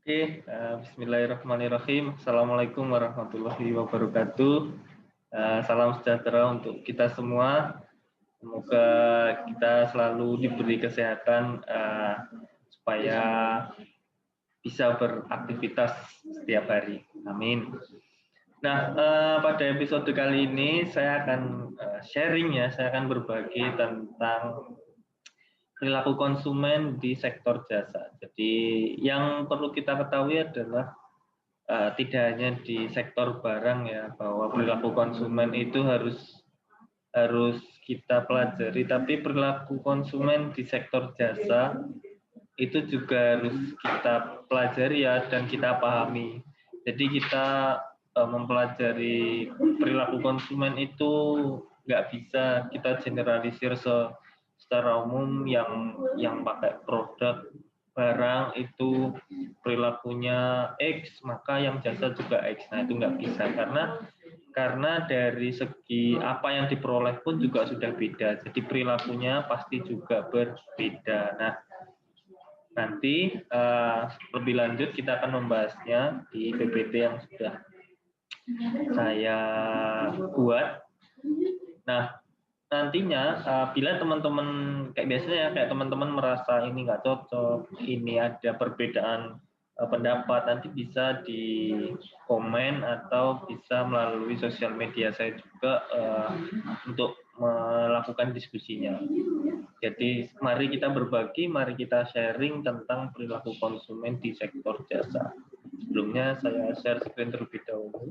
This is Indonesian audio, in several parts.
Bismillahirrahmanirrahim. Assalamualaikum warahmatullahi wabarakatuh. Salam sejahtera untuk kita semua. Semoga kita selalu diberi kesehatan supaya bisa beraktivitas setiap hari. Amin. Nah, pada episode kali ini saya akan sharing ya, saya akan berbagi tentang perilaku konsumen di sektor jasa. Jadi yang perlu kita ketahui adalah tidak hanya di sektor barang ya, bahwa perilaku konsumen itu harus kita pelajari, tapi perilaku konsumen di sektor jasa itu juga harus kita pelajari ya, dan kita pahami. Jadi kita mempelajari perilaku konsumen itu nggak bisa kita generalisir secara umum yang pakai produk barang itu perilakunya X, maka yang jasa juga X. Nah, itu nggak bisa karena dari segi apa yang diperoleh pun juga sudah beda. Jadi perilakunya pasti juga berbeda. Nah, nanti lebih lanjut kita akan membahasnya di PPT yang sudah saya buat. Nah, nantinya bila teman-teman kayak biasanya ya, kayak teman-teman merasa ini nggak cocok, ini ada perbedaan pendapat, nanti bisa di komen atau bisa melalui sosial media saya juga untuk melakukan diskusinya. Jadi mari kita berbagi, mari kita sharing tentang perilaku konsumen di sektor jasa. Sebelumnya saya share screen terlebih dahulu.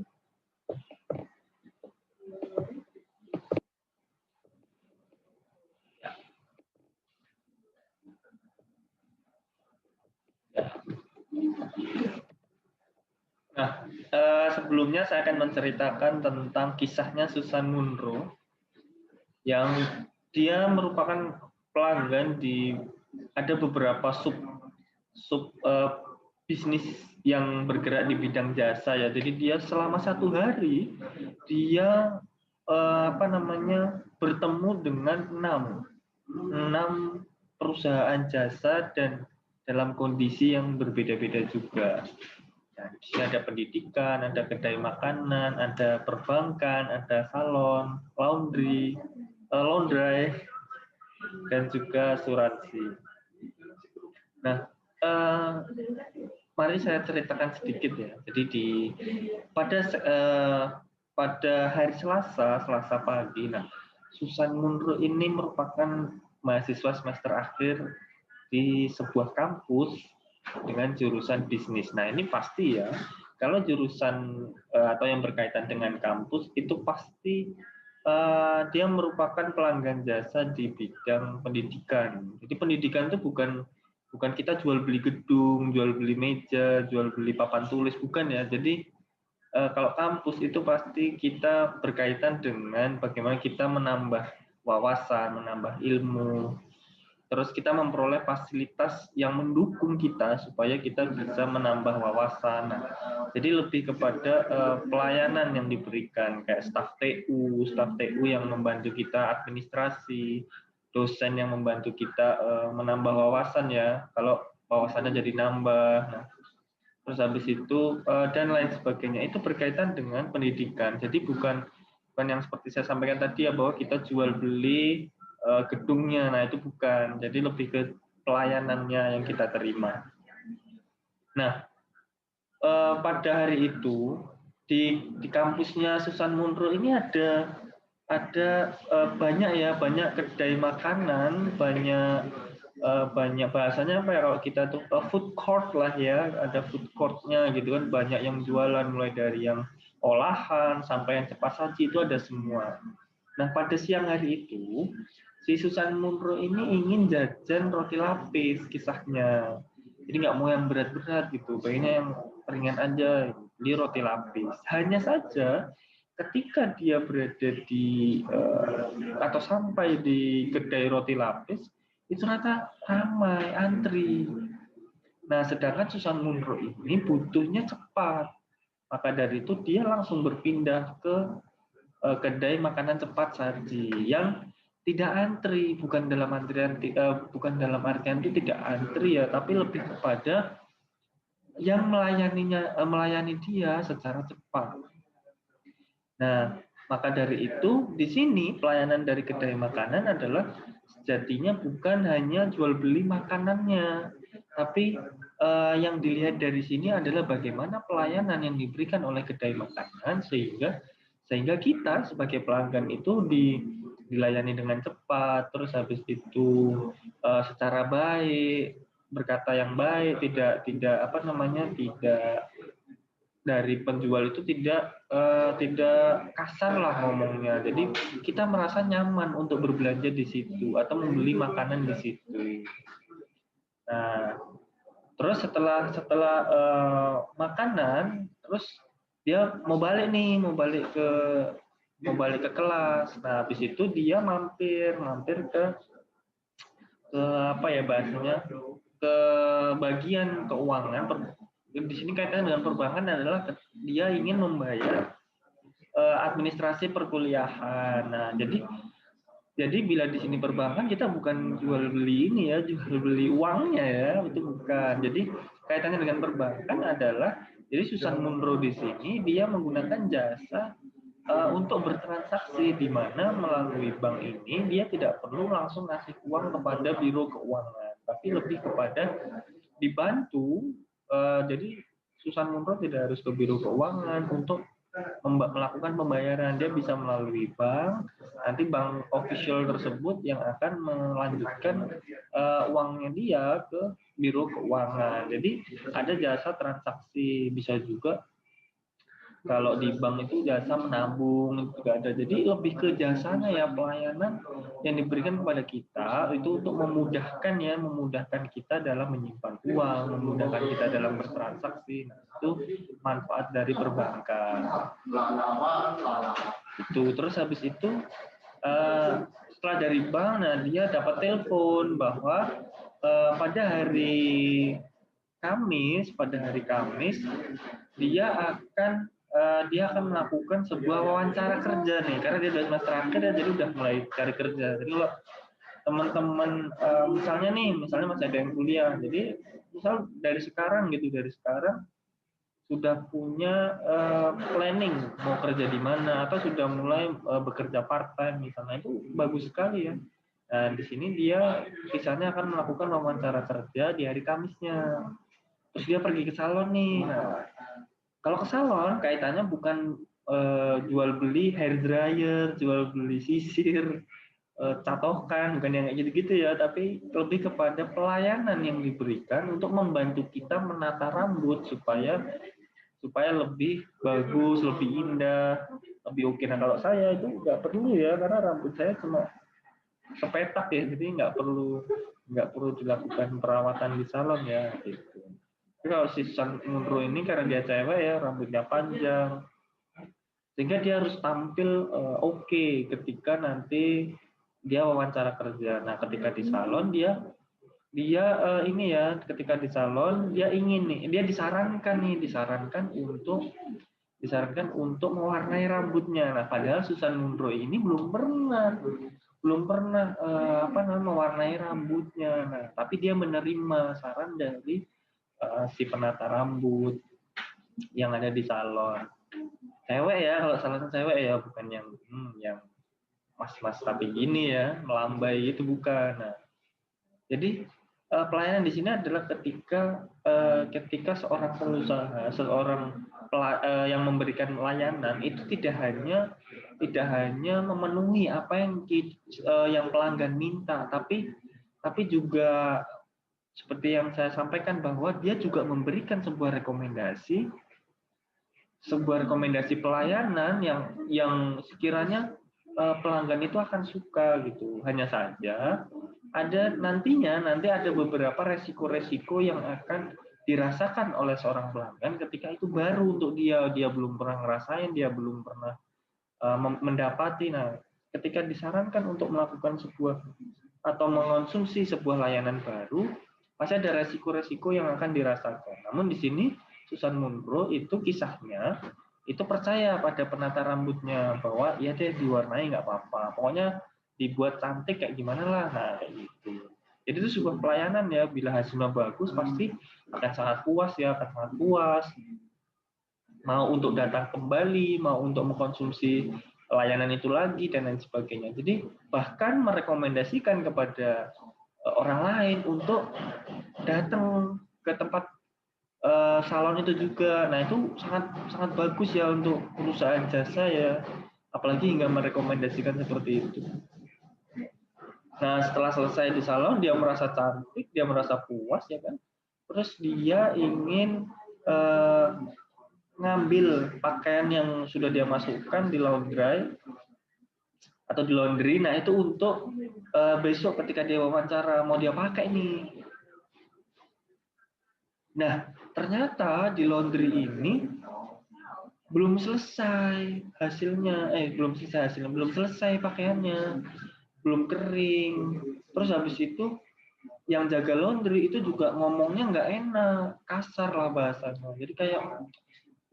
Nah, sebelumnya saya akan menceritakan tentang kisahnya Susan Munro yang dia merupakan pelanggan di ada beberapa sub bisnis yang bergerak di bidang jasa ya. Jadi dia selama 1 hari dia bertemu dengan 6 perusahaan jasa dan dalam kondisi yang berbeda-beda juga. Nah, di sini ada pendidikan, ada kedai makanan, ada perbankan, ada salon, laundry, dan juga asuransi. Nah, mari saya ceritakan sedikit ya. Jadi pada hari Selasa pagi, nah Susan Munro ini merupakan mahasiswa semester akhir di sebuah kampus dengan jurusan bisnis. Nah, ini pasti ya, kalau jurusan atau yang berkaitan dengan kampus itu pasti dia merupakan pelanggan jasa di bidang pendidikan. Jadi pendidikan itu bukan kita jual beli gedung, jual beli meja, jual beli papan tulis, bukan ya. Jadi kalau kampus itu pasti kita berkaitan dengan bagaimana kita menambah wawasan, menambah ilmu, terus kita memperoleh fasilitas yang mendukung kita supaya kita bisa menambah wawasan. Nah, jadi lebih kepada pelayanan yang diberikan kayak staf TU yang membantu kita administrasi, dosen yang membantu kita menambah wawasan ya. Kalau wawasannya jadi nambah. Nah, terus habis itu dan lain sebagainya itu berkaitan dengan pendidikan. Jadi bukan yang seperti saya sampaikan tadi ya, bahwa kita jual beli gedungnya. Nah, itu bukan. Jadi lebih ke pelayanannya yang kita terima. Nah, pada hari itu di kampusnya Susan Munro ini ada banyak kedai makanan, banyak bahasanya apa ya, kalau kita tuh food court lah ya, ada food courtnya gitu kan, banyak yang jualan mulai dari yang olahan sampai yang cepat saji itu ada semua. Nah, pada siang hari itu si Susan Munro ini ingin jajan roti lapis kisahnya. Jadi nggak mau yang berat-berat gitu, pengennya yang ringan aja, beli roti lapis. Hanya saja ketika dia berada di atau sampai di kedai roti lapis, itu ternyata ramai antri. Nah, sedangkan Susan Munro ini butuhnya cepat. Maka dari itu dia langsung berpindah ke kedai makanan cepat saji yang tidak antri, bukan dalam artian itu tidak antri ya, tapi lebih kepada yang melayani dia secara cepat. Nah, maka dari itu di sini pelayanan dari kedai makanan adalah sejatinya bukan hanya jual beli makanannya, tapi yang dilihat dari sini adalah bagaimana pelayanan yang diberikan oleh kedai makanan sehingga kita sebagai pelanggan itu dilayani dengan cepat, terus habis itu secara baik, berkata yang baik, tidak apa namanya, tidak dari penjual itu tidak kasar lah ngomongnya. Jadi kita merasa nyaman untuk berbelanja di situ atau membeli makanan di situ. Nah, terus setelah makanan, terus dia mau balik ke kelas. Nah, habis itu dia mampir ke apa ya bahasanya, ke bagian keuangan. Di sini kaitannya dengan perbankan adalah dia ingin membayar administrasi perkuliahan. Nah, jadi bila di sini perbankan kita bukan jual beli ini ya, jual beli uangnya ya, itu bukan. Jadi kaitannya dengan perbankan adalah jadi Susan Munro di sini dia menggunakan jasa untuk bertransaksi, di mana melalui bank ini dia tidak perlu langsung ngasih uang kepada biro keuangan, tapi lebih kepada dibantu. Jadi Susan Munro tidak harus ke biro keuangan untuk melakukan pembayaran. Dia bisa melalui bank, nanti bank official tersebut yang akan melanjutkan uangnya dia ke biro keuangan. Jadi ada jasa transaksi, bisa juga kalau di bank itu jasa menabung juga ada. Jadi lebih ke jasanya ya, pelayanan yang diberikan kepada kita itu untuk memudahkan kita dalam menyimpan uang, memudahkan kita dalam bertransaksi. Nah, itu manfaat dari perbankan. Itu terus habis itu setelah dari bank, nah dia dapat telepon bahwa pada hari Kamis dia akan melakukan sebuah wawancara kerja nih, karena dia udah semester akhir ya, jadi udah mulai cari kerja. Jadi kalau teman-teman misalnya masih ada yang kuliah, jadi misal dari sekarang sudah punya planning mau kerja di mana atau sudah mulai bekerja part time misalnya, itu bagus sekali ya. Nah, di sini dia misalnya akan melakukan wawancara kerja di hari Kamisnya. Terus dia pergi ke salon nih. Nah, kalau ke salon kaitannya bukan jual beli hair dryer, jual beli sisir, catokan, bukan yang kayak gitu-gitu ya, tapi lebih kepada pelayanan yang diberikan untuk membantu kita menata rambut supaya lebih bagus, lebih indah, lebih oke. Nah, kalau saya itu nggak perlu ya, karena rambut saya cuma sepetak ya, jadi nggak perlu dilakukan perawatan di salon ya gitu. Tapi kalau si Susan Munro ini karena dia cewek ya, rambutnya panjang, sehingga dia harus tampil oke ketika nanti dia wawancara kerja. Nah, ketika di salon dia ketika di salon dia disarankan untuk mewarnai rambutnya. Nah, padahal Susan Munro ini belum pernah mewarnai rambutnya. Nah, tapi dia menerima saran dari si penata rambut yang ada di salon. Cewek ya, kalau salon cewek ya, bukan yang mas-mas tapi gini ya, melambai, itu bukan. Nah, jadi pelayanan di sini adalah ketika seorang pengusaha, yang memberikan layanan itu tidak hanya memenuhi apa yang pelanggan minta, tapi juga seperti yang saya sampaikan bahwa dia juga memberikan sebuah rekomendasi pelayanan yang sekiranya pelanggan itu akan suka gitu. Hanya saja nanti ada beberapa resiko-resiko yang akan dirasakan oleh seorang pelanggan ketika itu baru untuk dia belum pernah ngerasain, dia belum pernah mendapati. Nah, ketika disarankan untuk melakukan sebuah atau mengonsumsi sebuah layanan baru, pasti ada resiko-resiko yang akan dirasakan. Namun di sini Susan Munro itu kisahnya itu percaya pada penata rambutnya bahwa ya deh diwarnai nggak apa-apa, pokoknya dibuat cantik kayak gimana lah, nah kayak gitu. Jadi itu sebuah pelayanan ya, bila hasilnya bagus pasti akan sangat puas ya, akan sangat puas. Mau untuk datang kembali, mau untuk mengkonsumsi layanan itu lagi dan lain sebagainya. Jadi bahkan merekomendasikan kepada orang lain untuk datang ke tempat salon itu juga. Nah itu sangat sangat bagus ya untuk perusahaan jasa ya, apalagi hingga merekomendasikan seperti itu. Nah setelah selesai di salon dia merasa cantik, dia merasa puas ya kan, terus dia ingin ngambil pakaian yang sudah dia masukkan di laundry atau di laundry. Nah itu untuk besok ketika dia wawancara mau dia pakai nih. Nah ternyata di laundry ini belum selesai hasilnya, belum selesai pakaiannya, belum kering. Terus habis itu yang jaga laundry itu juga ngomongnya nggak enak, kasar lah bahasanya. Jadi kayak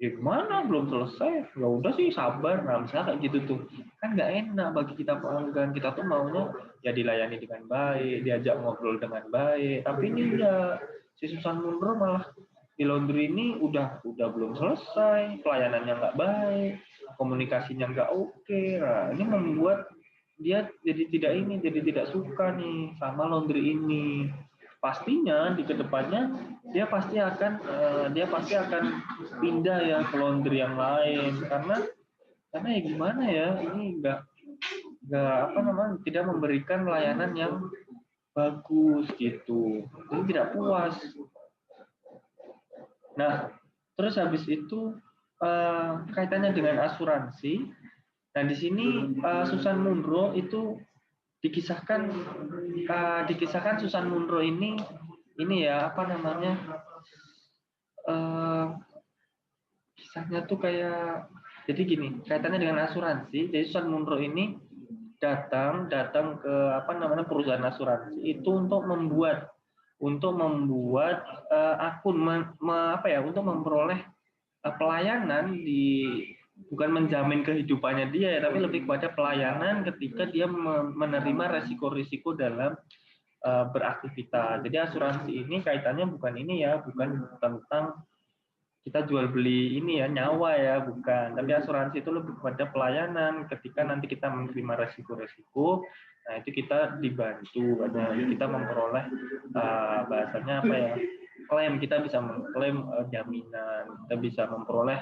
ya gimana belum selesai, ya udah sih sabar. Nah misalnya kayak gitu tuh kan nggak enak bagi kita pelanggan. Kita tuh maunya ya dilayani dengan baik, diajak ngobrol dengan baik, tapi ini enggak. Si Susan Munro malah di laundry ini udah belum selesai, pelayanannya nggak baik, komunikasinya nggak oke. Nah ini membuat dia jadi tidak suka nih sama laundry ini. Pastinya di kedepannya dia pasti akan pindah ya ke laundry yang lain, karena ya gimana ya, ini nggak apa namanya, tidak memberikan layanan yang bagus gitu, jadi tidak puas. Nah terus habis itu kaitannya dengan asuransi. Nah di sini Susan Munro itu dikisahkan Susan Munro ini ya apa namanya, kisahnya tuh kayak, jadi gini kaitannya dengan asuransi. Jadi Susan Munro ini datang ke apa namanya perusahaan asuransi itu untuk membuat akun untuk memperoleh pelayanan bukan menjamin kehidupannya dia ya, tapi lebih kepada pelayanan ketika dia menerima resiko-risiko dalam beraktivitas. Jadi asuransi ini kaitannya bukan ini ya, bukan tentang kita jual beli ini ya, nyawa ya, bukan. Tapi asuransi itu lebih kepada pelayanan ketika nanti kita menerima resiko-resiko. Nah itu kita dibantu, kita memperoleh bahasanya apa ya, klaim. Kita bisa mengklaim jaminan, kita bisa memperoleh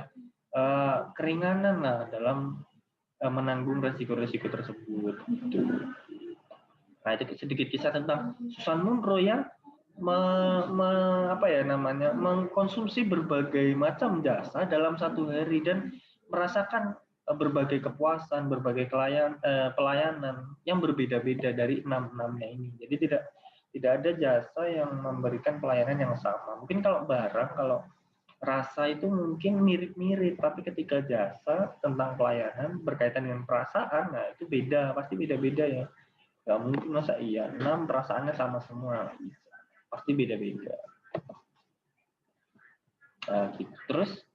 keringanan lah dalam menanggung resiko-resiko tersebut. Gitu. Nah itu sedikit kisah tentang Susan Munro yang mengkonsumsi berbagai macam jasa dalam satu hari dan merasakan berbagai kepuasan, berbagai pelayanan yang berbeda-beda dari enam-enamnya ini. Jadi tidak ada jasa yang memberikan pelayanan yang sama. Mungkin kalau barang, kalau rasa itu mungkin mirip-mirip, tapi ketika jasa tentang pelayanan berkaitan dengan perasaan, nah itu beda, pasti beda-beda ya. Nggak mungkin masa iya 6 perasaannya sama semua, pasti beda-beda. Nah, gitu. Terus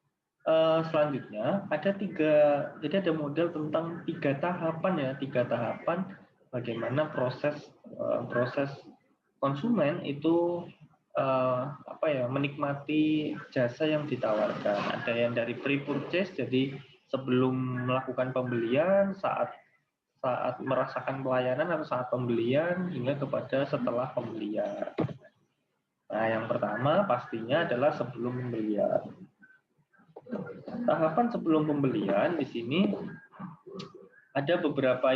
selanjutnya ada model tentang 3 tahapan ya, 3 tahapan bagaimana proses konsumen itu menikmati jasa yang ditawarkan. Ada yang dari pre-purchase, jadi sebelum melakukan pembelian, saat merasakan pelayanan atau saat pembelian, hingga kepada setelah pembelian. Nah, yang pertama pastinya adalah sebelum pembelian. Tahapan sebelum pembelian di sini ada beberapa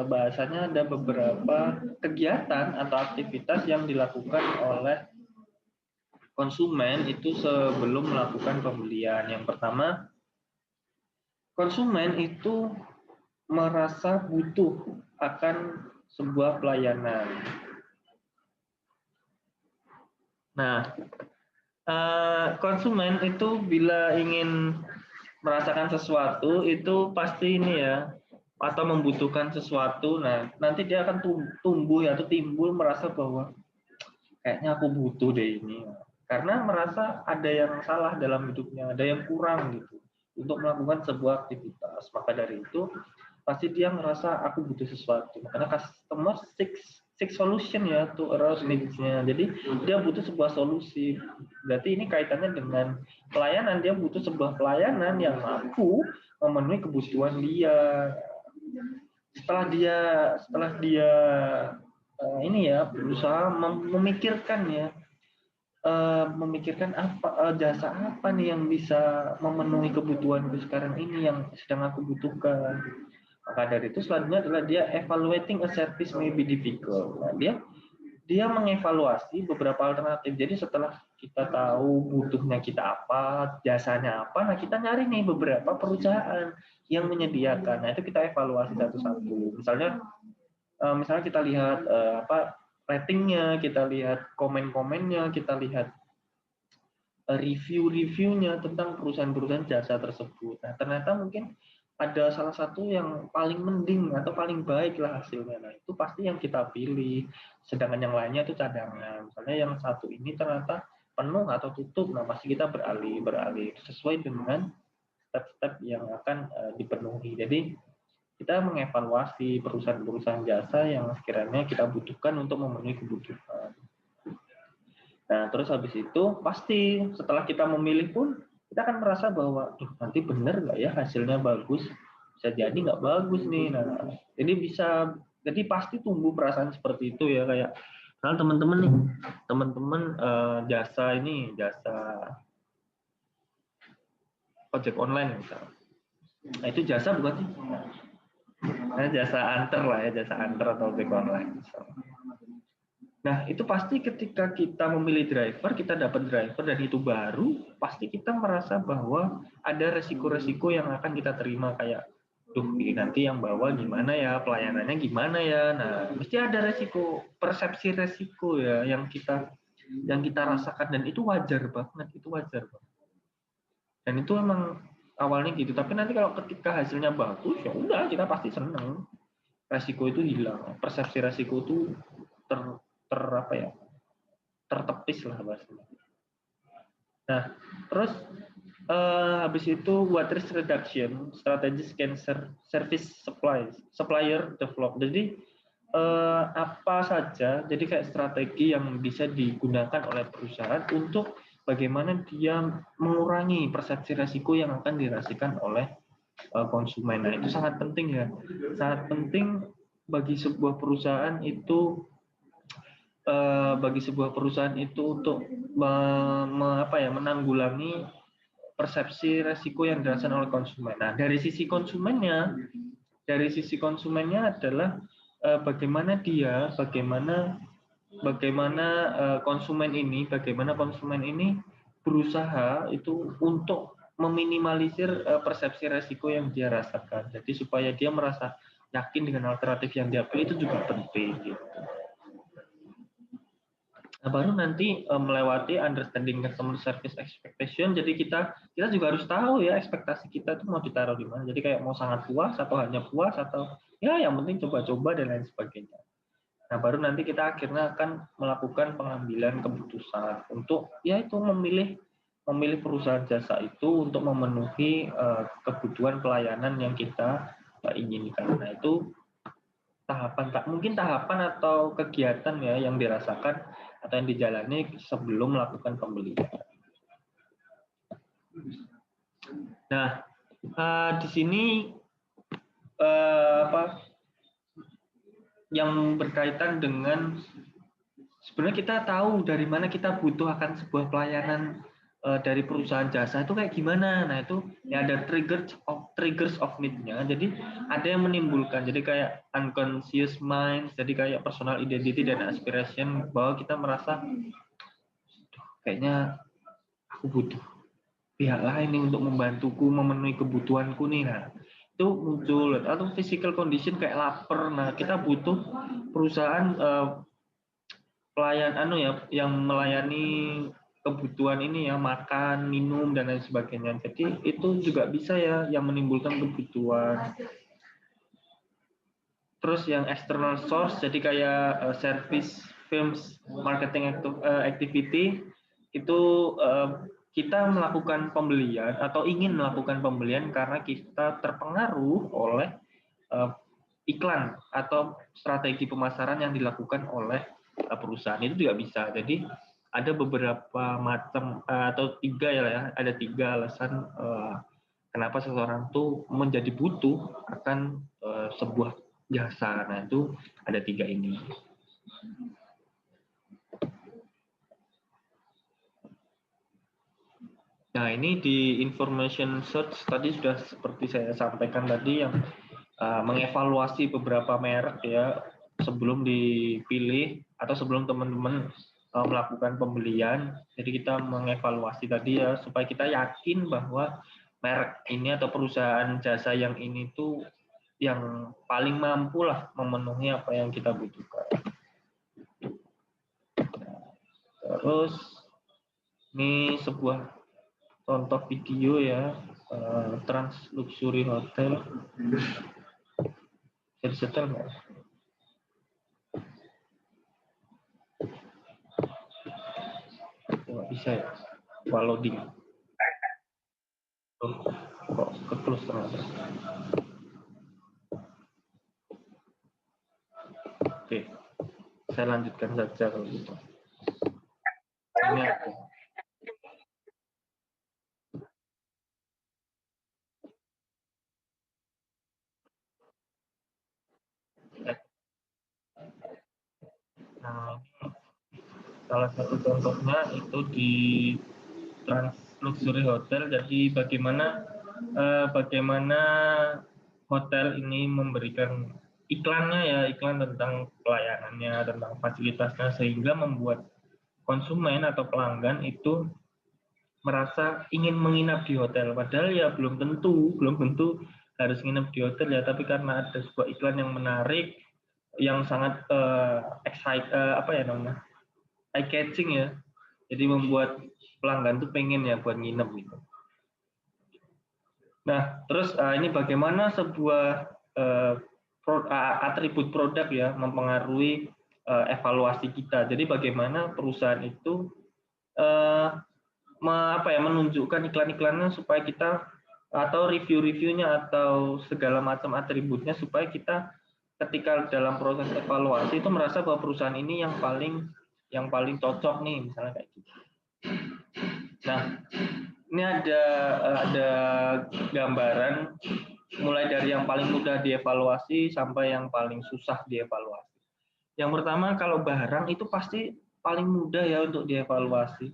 bahasanya, ada beberapa kegiatan atau aktivitas yang dilakukan oleh konsumen itu sebelum melakukan pembelian. Yang pertama, konsumen itu merasa butuh akan sebuah pelayanan. Nah, konsumen itu bila ingin merasakan sesuatu itu pasti ini ya, atau membutuhkan sesuatu. Nah, nanti dia akan tumbuh atau timbul merasa bahwa kayaknya aku butuh deh ini. Karena merasa ada yang salah dalam hidupnya, ada yang kurang gitu untuk melakukan sebuah aktivitas. Maka dari itu pasti dia ngerasa aku butuh sesuatu. Karena customer seek solution ya to arouse needs-nya. Jadi dia butuh sebuah solusi. Berarti ini kaitannya dengan pelayanan. Dia butuh sebuah pelayanan yang mampu memenuhi kebutuhan dia. Setelah dia ini ya berusaha memikirkan ya, memikirkan jasa apa nih yang bisa memenuhi kebutuhanku sekarang ini yang sedang aku butuhkan. Maka dari itu selanjutnya adalah dia evaluating a service may be difficult. Nah, dia mengevaluasi beberapa alternatif. Jadi setelah kita tahu butuhnya kita apa, jasanya apa, nah kita nyari nih beberapa perusahaan yang menyediakan. Nah, itu kita evaluasi satu-satu. Misalnya kita lihat ratingnya, kita lihat komen-komennya, kita lihat review-reviewnya tentang perusahaan-perusahaan jasa tersebut. Nah, ternyata mungkin ada salah satu yang paling mending atau paling baik lah hasilnya. Nah, itu pasti yang kita pilih. Sedangkan yang lainnya itu cadangan. Misalnya yang satu ini ternyata penuh atau tutup, nah pasti kita beralih sesuai dengan step-step yang akan dipenuhi. Jadi kita mengevaluasi perusahaan-perusahaan jasa yang sekiranya kita butuhkan untuk memenuhi kebutuhan. Nah, terus habis itu pasti setelah kita memilih pun kita akan merasa bahwa nanti benar nggak ya hasilnya bagus, bisa jadi nggak bagus nih. Nah, jadi pasti tumbuh perasaan seperti itu ya, kayak kalau teman-teman jasa ojek online misalnya. Nah, itu jasa bukan sih? Nah, jasa antar lah ya, jasa antar atau ojek online misalnya. Nah, itu pasti ketika kita memilih driver, kita dapat driver dan itu baru, pasti kita merasa bahwa ada resiko-resiko yang akan kita terima, kayak, ini nanti yang bawa gimana ya, pelayanannya gimana ya. Nah, mesti ada resiko, persepsi resiko ya yang kita rasakan, dan itu wajar banget, Dan itu emang awalnya gitu, tapi nanti kalau ketika hasilnya bagus, ya udah kita pasti seneng. Resiko itu hilang, persepsi resiko itu tertepis lah bahasanya. Nah, terus habis itu what risk reduction strategies can service supplier develop. Jadi apa saja, jadi kayak strategi yang bisa digunakan oleh perusahaan untuk bagaimana dia mengurangi persepsi resiko yang akan dirasakan oleh konsumen. Nah, itu sangat penting ya, sangat penting bagi sebuah perusahaan itu. Untuk menanggulangi persepsi resiko yang dirasakan oleh konsumen. Nah, dari sisi konsumennya adalah bagaimana konsumen ini berusaha itu untuk meminimalisir persepsi resiko yang dia rasakan. Jadi supaya dia merasa yakin dengan alternatif yang dia pilih, itu juga penting gitu. Nah, baru nanti melewati understanding customer service expectation. Jadi kita juga harus tahu ya ekspektasi kita itu mau ditaruh di mana. Jadi kayak mau sangat puas atau hanya puas atau ya yang penting coba-coba dan lain sebagainya. Nah, baru nanti kita akhirnya akan melakukan pengambilan keputusan untuk ya itu memilih perusahaan jasa itu untuk memenuhi kebutuhan pelayanan yang kita inginkan. Nah, itu tahapan atau kegiatan ya yang dirasakan atau yang dijalani sebelum melakukan pembelian. Nah, di sini yang berkaitan dengan sebenarnya kita tahu dari mana kita butuh akan sebuah pelayanan dari perusahaan jasa itu kayak gimana. Nah, itu ya ada triggers of need-nya. Jadi ada yang menimbulkan, jadi kayak unconscious mind, jadi kayak personal identity dan aspiration, bahwa kita merasa kayaknya aku butuh pihak lain nih untuk membantuku memenuhi kebutuhanku nih. Nah, itu muncul. Atau physical condition kayak lapar. Nah, kita butuh perusahaan pelayan yang melayani kebutuhan ini ya, makan, minum dan lain sebagainya. Jadi itu juga bisa ya yang menimbulkan kebutuhan. Terus yang external source, jadi kayak service, films, marketing activity, itu kita melakukan pembelian atau ingin melakukan pembelian karena kita terpengaruh oleh iklan atau strategi pemasaran yang dilakukan oleh perusahaan itu juga bisa. Jadi ada beberapa macam atau tiga ya, ada tiga alasan kenapa seseorang tuh menjadi butuh akan sebuah jasa. Nah itu ada tiga ini. Nah ini di information search tadi sudah seperti saya sampaikan tadi yang mengevaluasi beberapa merek ya sebelum dipilih atau sebelum teman-teman melakukan pembelian. Jadi kita mengevaluasi tadi ya supaya kita yakin bahwa merek ini atau perusahaan jasa yang ini tuh yang paling mampu lah memenuhi apa yang kita butuhkan. Terus ini sebuah contoh video ya, Trans Luxury Hotel. Bisa disetel nggak? Nggak bisa ya, while loading. Oh, kok ke-close ternyata. Oke, saya lanjutkan saja kalau gitu. Ini ada. Nah, salah satu contohnya itu di Trans Luxury Hotel. Jadi bagaimana hotel ini memberikan iklannya ya, iklan tentang pelayanannya, tentang fasilitasnya sehingga membuat konsumen atau pelanggan itu merasa ingin menginap di hotel. Padahal ya belum tentu harus nginep di hotel ya, tapi karena ada sebuah iklan yang menarik, yang sangat apa ya namanya, eye catching ya. Jadi membuat pelanggan tuh pengen ya buat nginep gitu. Nah, terus ini bagaimana sebuah atribut produk ya mempengaruhi evaluasi kita. Jadi bagaimana perusahaan itu menunjukkan iklan-iklannya supaya kita atau review-reviewnya atau segala macam atributnya supaya kita ketika dalam proses evaluasi itu merasa bahwa perusahaan ini yang paling cocok nih misalnya kayak gitu. Nah, ini ada gambaran mulai dari yang paling mudah dievaluasi sampai yang paling susah dievaluasi. Yang pertama kalau barang itu pasti paling mudah ya untuk dievaluasi.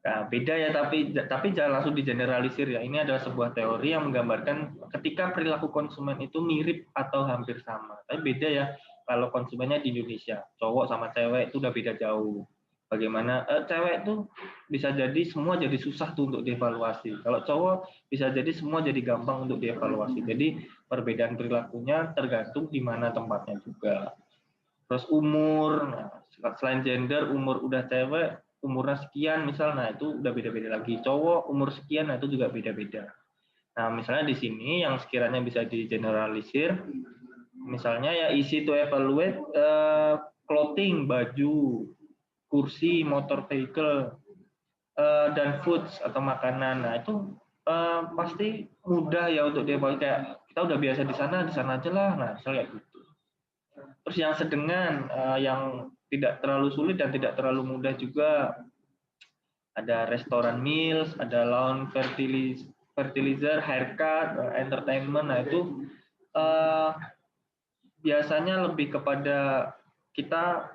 Nah, beda ya tapi jangan langsung digeneralisir ya. Ini adalah sebuah teori yang menggambarkan ketika perilaku konsumen itu mirip atau hampir sama. Tapi beda ya kalau konsumennya di Indonesia, cowok sama cewek itu udah beda jauh. Bagaimana cewek itu bisa jadi semua jadi susah tuh untuk dievaluasi. Kalau cowok bisa jadi semua jadi gampang untuk dievaluasi. Jadi perbedaan perilakunya tergantung di mana tempatnya juga. Terus umur, nah, selain gender, umur udah cewek, umurnya sekian misalnya, nah itu udah beda-beda lagi. Cowok umur sekian, nah itu juga beda-beda. Nah misalnya di sini yang sekiranya bisa digeneralisir, misalnya ya easy to evaluate, clothing, baju, kursi, motor vehicle, dan foods atau makanan. Nah itu pasti mudah ya untuk dievaluasi. Kayak kita udah biasa di sana aja lah. Nah misalnya gitu. Terus yang sedengan, yang tidak terlalu sulit dan tidak terlalu mudah juga ada restoran meals, ada lawn fertilizer, haircut, entertainment. Nah itu biasanya lebih kepada kita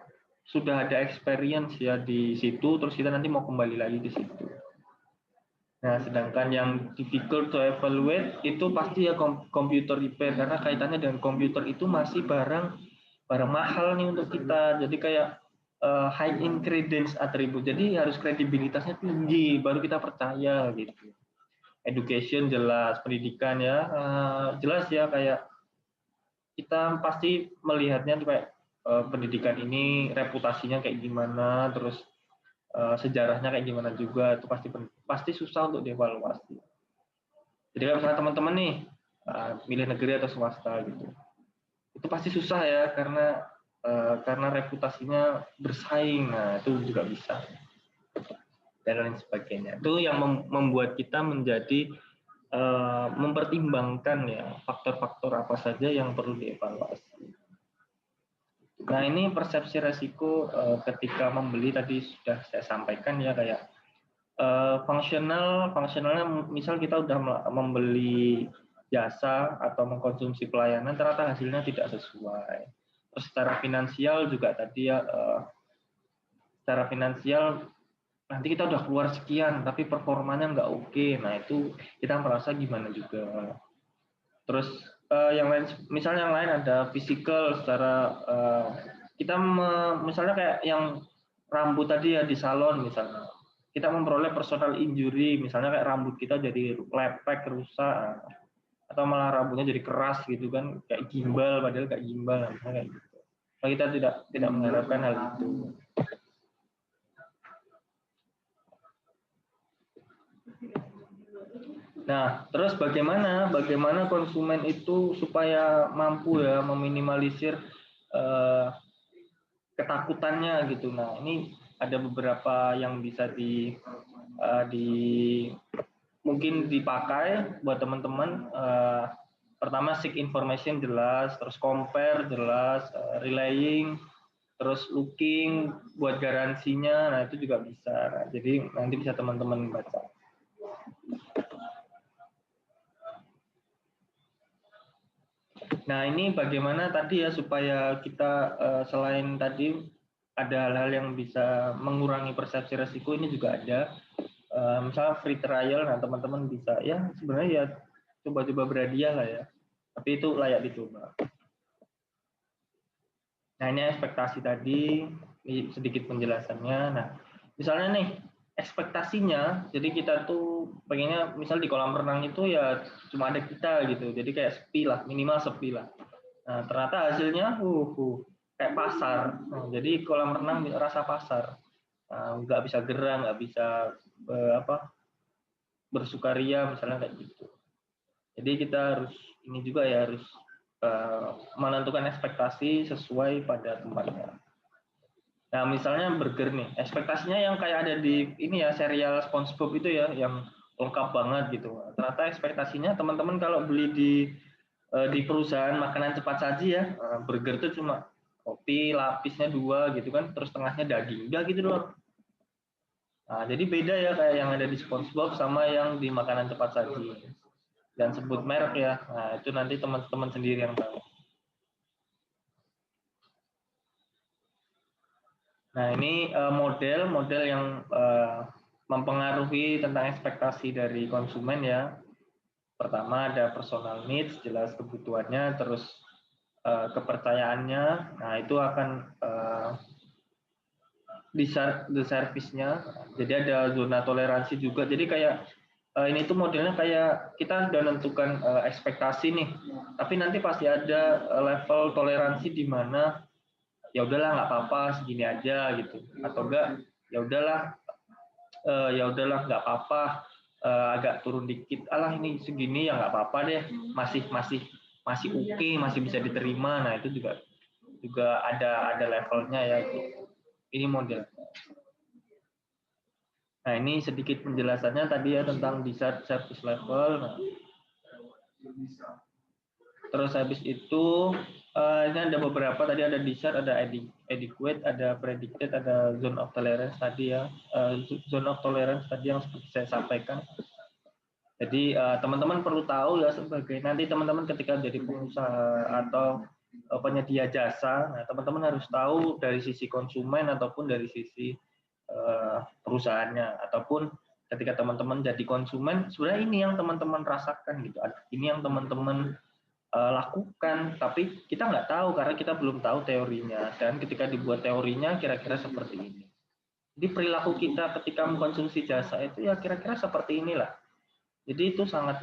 sudah ada experience ya di situ, terus kita nanti mau kembali lagi ke situ. Nah, sedangkan yang difficult to evaluate itu pasti ya computer repair karena kaitannya dengan komputer itu masih barang mahal nih untuk kita. Jadi kayak high in credence atribut. Jadi harus kredibilitasnya tinggi baru kita percaya gitu. Education jelas, pendidikan ya jelas ya kayak kita pasti melihatnya kayak pendidikan ini reputasinya kayak gimana, terus sejarahnya kayak gimana juga itu pasti susah untuk dievaluasi. Jadi kalau misalnya teman-teman nih milih negeri atau swasta gitu, itu pasti susah ya karena reputasinya bersaing. Nah itu juga bisa dan lain sebagainya. Itu yang membuat kita menjadi mempertimbangkan ya faktor-faktor apa saja yang perlu dievaluasi. Nah, ini persepsi resiko ketika membeli tadi sudah saya sampaikan ya, kayak fungsionalnya misal kita udah membeli jasa atau mengkonsumsi pelayanan ternyata hasilnya tidak sesuai. Terus secara finansial juga tadi ya, secara finansial nanti kita udah keluar sekian tapi performanya nggak oke. Nah, itu kita merasa gimana juga. Terus yang lain, misalnya yang lain ada physical, secara kita misalnya kayak yang rambut tadi ya di salon misalnya, kita memperoleh personal injury, misalnya kayak rambut kita jadi lepek, rusak, atau malah rambutnya jadi keras gitu kan, kayak gimbal, padahal kayak gimbal, misalnya kayak gitu. Nah, kita tidak mengharapkan hal itu. Nah, terus bagaimana konsumen itu supaya mampu ya meminimalisir ketakutannya gitu. Nah, ini ada beberapa yang bisa mungkin dipakai buat teman-teman. Pertama, seek information jelas, terus compare jelas, relaying, terus looking buat garansinya. Nah, itu juga bisa. Nah, jadi nanti bisa teman-teman baca. Nah, ini bagaimana tadi ya supaya kita selain tadi ada hal-hal yang bisa mengurangi persepsi resiko, ini juga ada misalnya free trial. Nah, teman-teman bisa ya sebenarnya ya coba-coba berhadiah lah ya, tapi itu layak dicoba. Nah, ini ekspektasi tadi, ini sedikit penjelasannya. Nah, misalnya nih ekspektasinya, jadi kita tuh pengennya misal di kolam renang itu ya cuma ada kita gitu, jadi kayak sepi lah, minimal sepi lah. Nah, ternyata hasilnya kayak pasar. Nah, jadi kolam renang rasa pasar. Nah, nggak bisa gerak, nggak bisa bersukaria misalnya kayak gitu. Jadi kita harus ini juga ya, harus menentukan ekspektasi sesuai pada tempatnya. Nah, misalnya burger nih, ekspektasinya yang kayak ada di ini ya, serial SpongeBob itu ya, yang lengkap banget gitu. Ternyata ekspektasinya teman-teman kalau beli di perusahaan makanan cepat saji ya, burger itu cuma roti lapisnya 2 gitu kan, terus tengahnya daging, udah gitu doang. Nah, jadi beda ya kayak yang ada di SpongeBob sama yang di makanan cepat saji. Dan sebut merek ya, nah itu nanti teman-teman sendiri yang tahu. Nah, ini model yang mempengaruhi tentang ekspektasi dari konsumen ya. Pertama ada personal needs, jelas kebutuhannya, terus kepercayaannya. Nah, itu akan di service-nya. Jadi ada zona toleransi juga. Jadi kayak ini tuh modelnya kayak kita sudah menentukan ekspektasi nih, tapi nanti pasti ada level toleransi di mana ya udahlah nggak apa-apa segini aja gitu, atau enggak ya udahlah nggak apa-apa agak turun dikit, alah ini segini ya nggak apa-apa deh, masih oke, masih bisa diterima. Nah, itu juga ada levelnya ya. Ini model. Nah, ini sedikit penjelasannya tadi ya tentang desired service level. Nah, terus habis itu ini ada beberapa, tadi ada desired, ada adequate, ada predicted, ada zone of tolerance tadi ya. Zone of tolerance tadi yang seperti saya sampaikan. Jadi teman-teman perlu tahu ya, sebagai nanti teman-teman ketika jadi pengusaha atau penyedia jasa, nah teman-teman harus tahu dari sisi konsumen ataupun dari sisi perusahaannya, ataupun ketika teman-teman jadi konsumen, sebenarnya ini yang teman-teman rasakan gitu, ini yang teman-teman lakukan, tapi kita nggak tahu karena kita belum tahu teorinya, dan ketika dibuat teorinya kira-kira seperti ini. Jadi perilaku kita ketika mengkonsumsi jasa itu ya kira-kira seperti inilah. Jadi itu sangat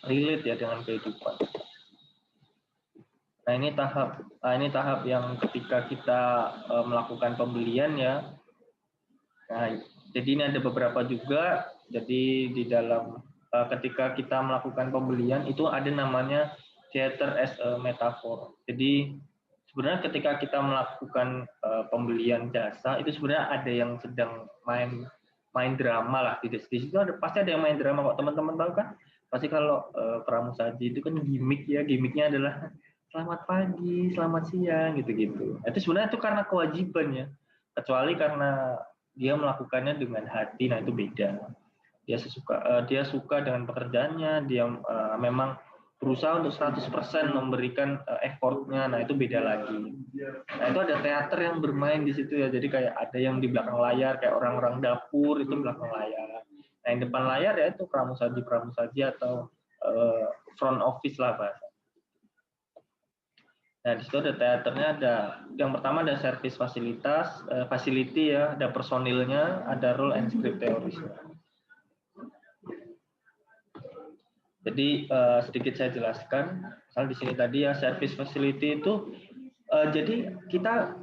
relate ya dengan kehidupan. Nah, ini tahap yang ketika kita melakukan pembelian ya. Nah, jadi ini ada beberapa juga. Jadi di dalam ketika kita melakukan pembelian itu ada namanya theater as a metaphor. Jadi sebenarnya ketika kita melakukan pembelian jasa itu sebenarnya ada yang sedang main drama lah. Di situ pasti ada yang main drama kok, teman-teman tahu kan? Pasti kalau pramusaji itu kan gimmick ya, gimmicknya adalah selamat pagi, selamat siang, gitu-gitu. Itu sebenarnya itu karena kewajiban ya, kecuali karena dia melakukannya dengan hati, nah itu beda. Dia suka dengan pekerjaannya, dia memang berusaha untuk 100% memberikan effortnya, nah itu beda lagi. Nah itu ada teater yang bermain di situ ya, jadi kayak ada yang di belakang layar, kayak orang-orang dapur itu belakang layar. Nah yang depan layar ya itu pramusaji atau front office lah bahasa. Nah di situ ada teaternya, ada yang pertama ada service fasilitas, facility ya, ada personilnya, ada role and script teorisnya. Jadi sedikit saya jelaskan, misal di sini tadi ya service facility itu, jadi kita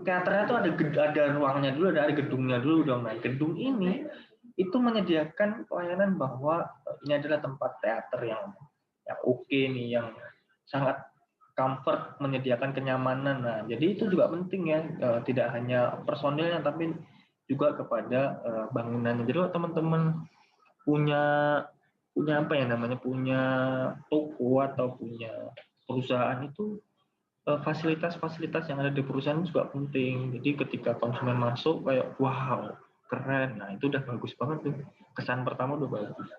teaternya itu ada ruangnya dulu, ada gedungnya dulu dong. Nah gedung ini itu menyediakan pelayanan bahwa ini adalah tempat teater yang oke nih, yang sangat comfort, menyediakan kenyamanan. Nah jadi itu juga penting ya, tidak hanya personilnya tapi juga kepada bangunannya. Jadi kalau teman-teman punya apa ya namanya, punya toko atau punya perusahaan itu, fasilitas-fasilitas yang ada di perusahaan juga penting. Jadi ketika konsumen masuk kayak wow keren, nah itu udah bagus banget tuh, kesan pertama udah bagus.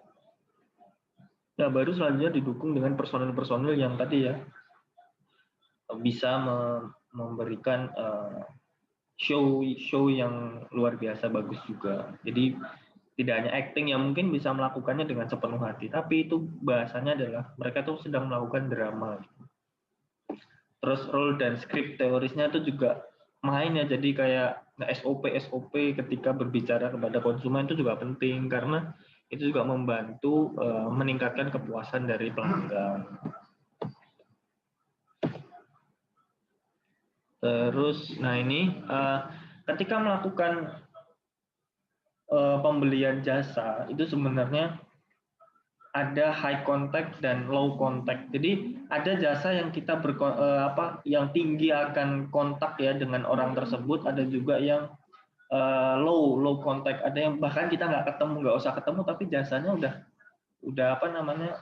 Nah baru selanjutnya didukung dengan personil-personil yang tadi ya bisa memberikan show yang luar biasa bagus juga. Jadi tidak hanya acting yang mungkin bisa melakukannya dengan sepenuh hati, tapi itu bahasanya adalah mereka tuh sedang melakukan drama. Terus role dan script teorisnya itu juga main ya, jadi kayak SOP ketika berbicara kepada konsumen itu juga penting, karena itu juga membantu meningkatkan kepuasan dari pelanggan. Terus, nah ini ketika melakukan pembelian jasa itu sebenarnya ada high contact dan low contact. Jadi ada jasa yang kita yang tinggi akan kontak ya dengan orang tersebut, ada juga yang low contact, ada yang bahkan kita nggak usah ketemu tapi jasanya udah apa namanya,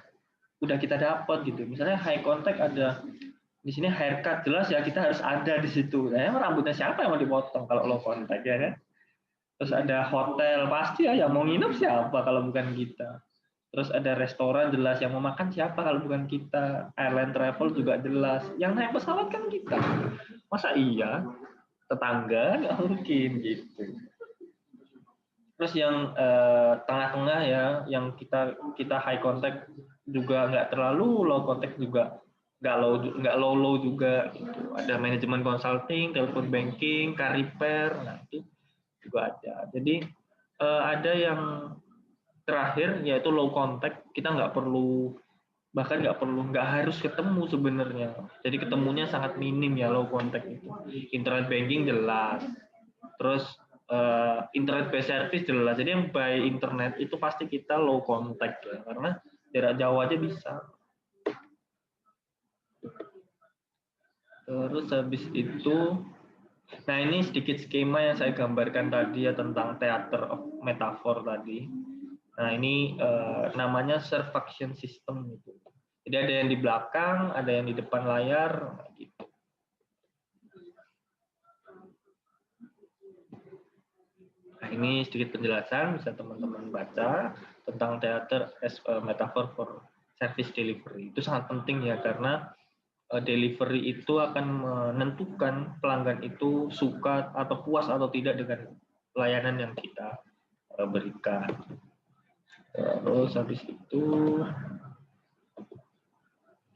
udah kita dapat gitu. Misalnya high contact ada di sini haircut, jelas ya kita harus ada di situ. Nah, rambutnya siapa yang mau dipotong kalau low contact ya kan? Terus ada hotel, pasti ya yang mau nginep siapa kalau bukan kita. Terus ada restoran, jelas yang mau makan siapa kalau bukan kita. Airline travel juga jelas, yang naik pesawat kan kita. Masa iya? Tetangga nggak mungkin gitu. Terus yang tengah-tengah ya, yang kita high contact juga nggak terlalu, low contact juga nggak low juga gitu. Ada manajemen consulting, telepon banking, car repair, nah itu juga ada. Jadi ada yang terakhir yaitu low contact, kita nggak harus ketemu sebenarnya. Jadi ketemunya sangat minim ya, low contact itu. Internet banking jelas, terus internet based service jelas. Jadi yang by internet itu pasti kita low contact ya, karena jarak jauh aja bisa. Terus habis itu, nah ini sedikit skema yang saya gambarkan tadi ya tentang theater of metaphor tadi. Nah ini namanya servaction system gitu. Jadi ada yang di belakang, ada yang di depan layar, gitu. Nah ini sedikit penjelasan, bisa teman-teman baca tentang theater as a metaphor for service delivery. Itu sangat penting ya, karena delivery itu akan menentukan pelanggan itu suka atau puas atau tidak dengan pelayanan yang kita berikan. Terus habis itu,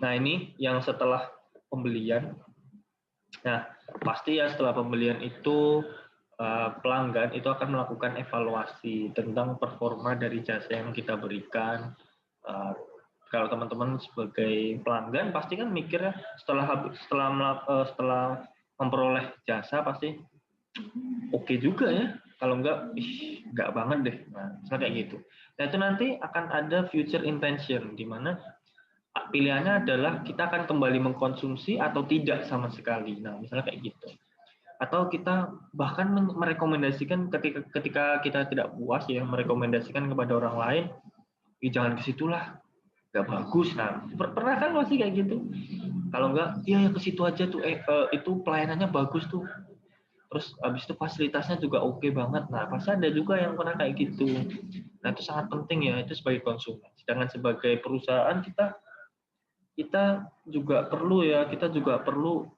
nah ini yang setelah pembelian. Nah pasti ya setelah pembelian itu pelanggan itu akan melakukan evaluasi tentang performa dari jasa yang kita berikan. Kalau teman-teman sebagai pelanggan pasti kan mikirnya setelah memperoleh jasa pasti oke juga ya. Kalau enggak, enggak banget deh. Nah, misalnya kayak gitu. Nah, itu nanti akan ada future intention, di mana pilihannya adalah kita akan kembali mengkonsumsi atau tidak sama sekali. Nah, misalnya kayak gitu. Atau kita bahkan merekomendasikan ketika kita tidak puas ya, merekomendasikan kepada orang lain, jangan ke situlah. nggak bagus. Nah, pernah kan pasti kayak gitu. Kalau nggak, ya ke situ aja tuh, itu pelayanannya bagus tuh. Terus habis itu fasilitasnya juga oke banget. Nah, pasti ada juga yang pernah kayak gitu. Nah, itu sangat penting ya, itu sebagai konsumen. Sedangkan sebagai perusahaan kita juga perlu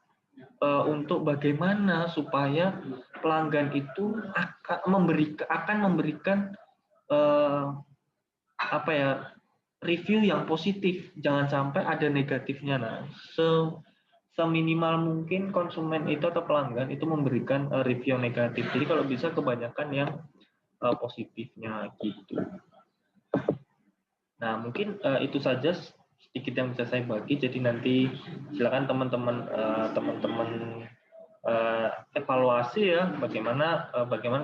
untuk bagaimana supaya pelanggan itu akan memberikan apa ya, review yang positif, jangan sampai ada negatifnya. Nah, seminimal mungkin konsumen itu atau pelanggan itu memberikan review negatif. Jadi kalau bisa kebanyakan yang positifnya gitu. Nah, mungkin itu saja sedikit yang bisa saya bagi. Jadi nanti silakan teman-teman evaluasi ya bagaimana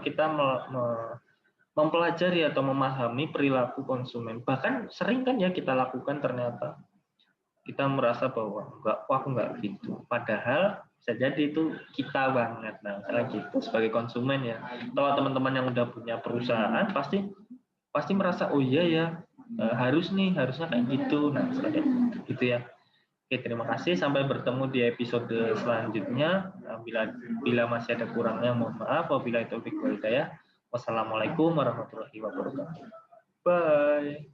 kita mempelajari atau memahami perilaku konsumen. Bahkan sering kan ya kita lakukan, ternyata kita merasa bahwa aku nggak gitu. Padahal bisa jadi itu kita banget. Nah, misalnya gitu sebagai konsumen ya. Kalau teman-teman yang udah punya perusahaan pasti merasa, oh iya ya, harusnya kayak gitu. Nah, misalnya gitu ya. Oke, terima kasih. Sampai bertemu di episode selanjutnya. Bila masih ada kurangnya, mohon maaf. Wabillahi taufiq wal hidayah. Wassalamualaikum warahmatullahi wabarakatuh. Bye.